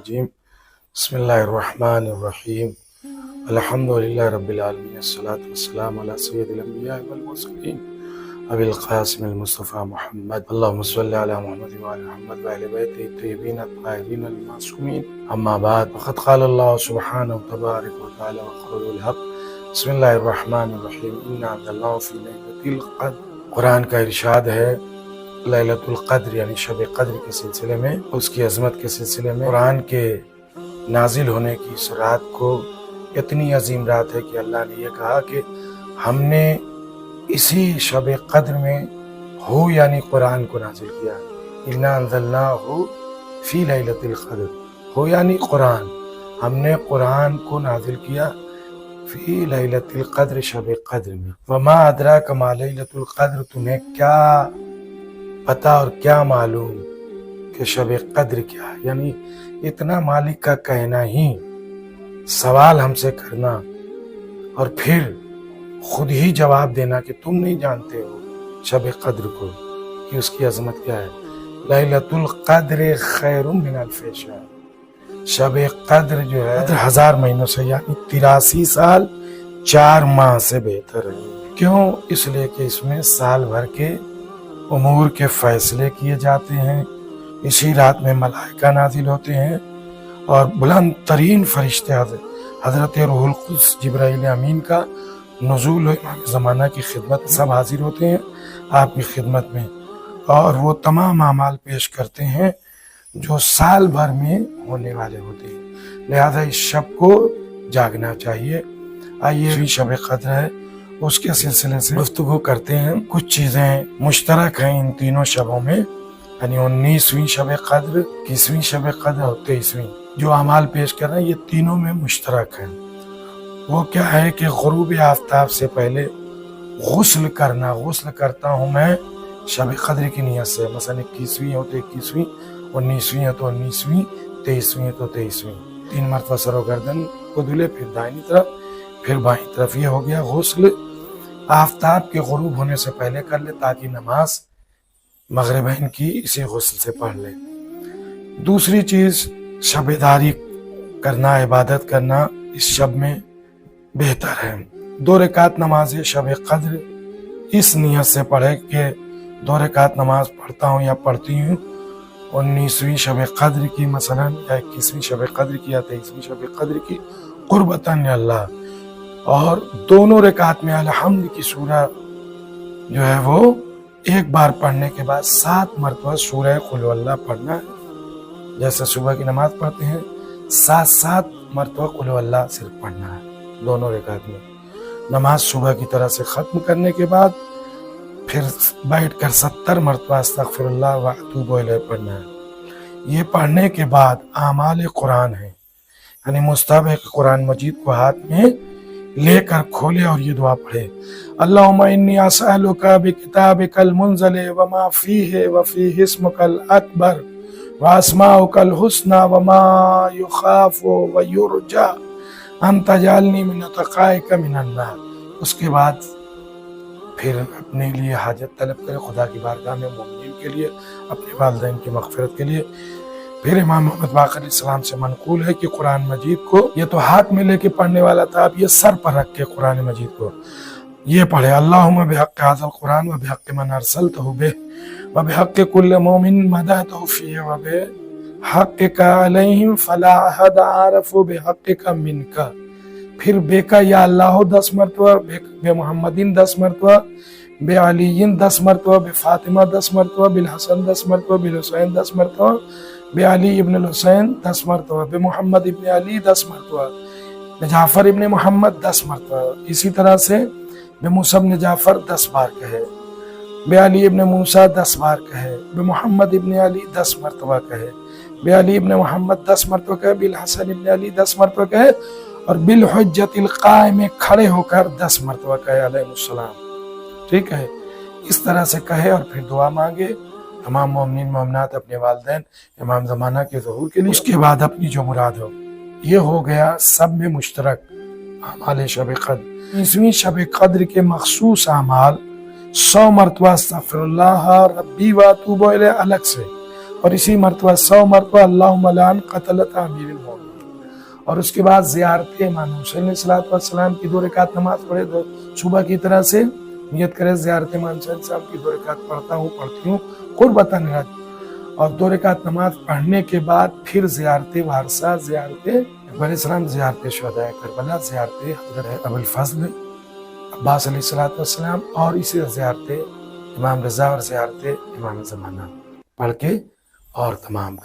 الرجیم بسم اللہ الرحمن الرحیم الحمدللہ رب العالمین الصلاۃ والسلام علی سید الانبیاء والمرسلین ابی القاسم المصطفى محمد اللہم صلی علی محمد وعلی محمد وآل بیتہ الطیبین الطاہرین المعصومین اما بعد فقد قال اللہ سبحانہ تبارک وتعالی وقول الحق بسم اللہ الرحمن الرحیم انا انزلناہ فی لیلۃ القدر۔ قرآن کا ارشاد ہے لیلۃ القدر یعنی شب قدر کے سلسلے میں، اس کی عظمت کے سلسلے میں، قرآن کے نازل ہونے کی اس رات کو اتنی عظیم رات ہے کہ اللہ نے یہ کہا کہ ہم نے اسی شب قدر میں ہو یعنی قرآن کو نازل کیا۔ انا انزلناہ فی لیلۃ القدر، ہو یعنی قرآن، ہم نے قرآن کو نازل کیا فی لیلۃ القدر شب قدر میں۔ وما ادراک ما لیلۃ القدر، تمہیں کیا پتا اور کیا معلوم کہ شب قدر کیا ہے، یعنی اتنا مالک کا کہنا ہی، سوال ہم سے کرنا اور پھر خود ہی جواب دینا کہ تم نہیں جانتے ہو شب قدر کو کہ اس کی عظمت کیا ہے۔ لیلۃ القدر خیر من الف شہر، شب قدر جو ہے 1000 مہینوں سے یعنی 83 سال 4 ماہ سے بہتر ہے۔ کیوں؟ اس لیے کہ اس میں سال بھر کے امور کے فیصلے کیے جاتے ہیں، اسی رات میں ملائکہ نازل ہوتے ہیں اور بلند ترین فرشتے حضرت روح القدس جبرائیل امین کا نزول و امام زمانہ کی خدمت، سب حاضر ہوتے ہیں آپ کی خدمت میں، اور وہ تمام اعمال پیش کرتے ہیں جو سال بھر میں ہونے والے ہوتے ہیں، لہذا اس شب کو جاگنا چاہیے۔ آئیے شب قدر ہے، اس کے سلسلے سے گفتگو کرتے ہیں۔ کچھ چیزیں مشترک ہیں ان تینوں شبوں میں، یعنی 19ویں شب قدر، 21ویں شب قدر اور 23ویں، جو اعمال پیش کر رہے ہیں یہ تینوں میں مشترک ہیں۔ وہ کیا ہے کہ غروب آفتاب سے پہلے غسل کرنا، غسل کرتا ہوں میں شب قدر کی نیت سے، مثلا 21ویں ہو تو 21ویں، 19ویں ہو تو 19ویں، 23ویں ہو تو 23ویں، 3 مرتبہ سر و گردن کو دھلے، پھر دائنی طرف پھر بائیں طرف، یہ ہو گیا غسل۔ آفتاب کے غروب ہونے سے پہلے کر لے تاکہ نماز مغربین کی اسی غسل سے پڑھ لے۔ دوسری چیز شب داری کرنا، عبادت کرنا اس شب میں بہتر ہے۔ 2 رکعت نماز شب قدر اس نیت سے پڑھے کہ 2 رکعت نماز پڑھتا ہوں یا پڑھتی ہوں 19ویں شب قدر کی مثلا، یا 21ویں شب قدر کی، یا 23ویں شب قدر کی، قربتاً اللہ، اور دونوں رکعت میں الحمد کی سورہ جو ہے وہ ایک بار پڑھنے کے بعد 7 مرتبہ سورہ قل اللہ پڑھنا ہے، جیسے صبح کی نماز پڑھتے ہیں 7 مرتبہ قل اللہ صرف پڑھنا ہے دونوں رکعت میں۔ نماز صبح کی طرح سے ختم کرنے کے بعد پھر بیٹھ کر 70 مرتبہ استغفر اللہ و اتوب الیہ پڑھنا ہے۔ یہ پڑھنے کے بعد اعمال قرآن ہے، یعنی مستحب ہے کہ قرآن مجید کو ہاتھ میں لے کر کھولے اور یہ دعا پڑھے، اللہم انی اسألک بکتابک المنزل وما فیہ وفیہ اسمک الاکبر واسماؤک الحسنى وما یخاف ویرجى ان تجعلنی من اتقائک من النار۔ اس کے بعد پھر اپنے لیے حاجت طلب کرے خدا کی بارگاہ میں، مومنین کے لیے، اپنے والدین کی مغفرت کے لیے۔ پھر امام محمد باقر علیہ السلام سے منقول ہے کہ قرآن مجید کو یہ تو ہاتھ میں لے کے پڑھنے والا تھا، اب یہ سر پر رکھ کے قرآن مجید کو یہ پڑھے، اللہم بحق ھذا القرآن وبحق من ارسلتہ بہ وبحق کل مومن مدحتہ فیہ وبحقک علیہم فلا احد اعرف بحقک منک۔ پھر بے کا یا اللہ 10 مرتبہ، بے محمدین 10 مرتبہ، بے علیین 10 مرتبہ، بے فاطمہ 10 مرتبہ، بالحسن 10 مرتبہ، بالحسین 10 مرتبہ، بے علی ابن الحسین 10 مرتبہ، بے محمد ابن علی 10 مرتبہ، بے جعفر ابن محمد 10 مرتبہ، اسی طرح سے بے موسیٰ ابن جعفر 10 بار کہے، بے علی ابن موسیٰ 10 بار کہے، بے محمد ابن علی 10 مرتبہ کہے، بے علی ابن محمد 10 مرتبہ کہے، بالحسن ابن علی 10 مرتبہ کہے، اور بالحجت القائم کھڑے ہو کر 10 مرتبہ کہے علیہ السلام۔ ٹھیک ہے، اس طرح سے کہے اور پھر دعا مانگے تمام مومنین مومنات اپنے والدین امام زمانہ کے ظہور کے لیے، اس کے بعد اپنی جو مراد ہو۔ یہ ہو گیا سب میں مشترک اعمال شب قدر۔ 20ویں شب قدر کے مخصوص اعمال 100 مرتبہ استغفر اللہ ربی و اتوب الیہ الگ سے، اور اسی مرتبہ 100 مرتبہ اللہم لعن قتلۃ امیر المومنین، اور اس کے بعد زیارت امام حسین علیہ السلام کی 2 رکعت نماز پڑھے تو صبح کی طرح سے نیت کرے زیارت امام حسین صاحب کی 2 رکعت پڑھتی ہوں قربتاً رد، اور 2 رکعت نماز پڑھنے کے بعد پھر زیارت وارثہ، زیارت اکبر علیہ السلام، زیارت شہداء کربلا، زیارت حضرت ابوالفضل عباس علیہ السلام، اور اسی زیارت امام رضا اور زیارت امام زمانہ پڑھ کے اور تمام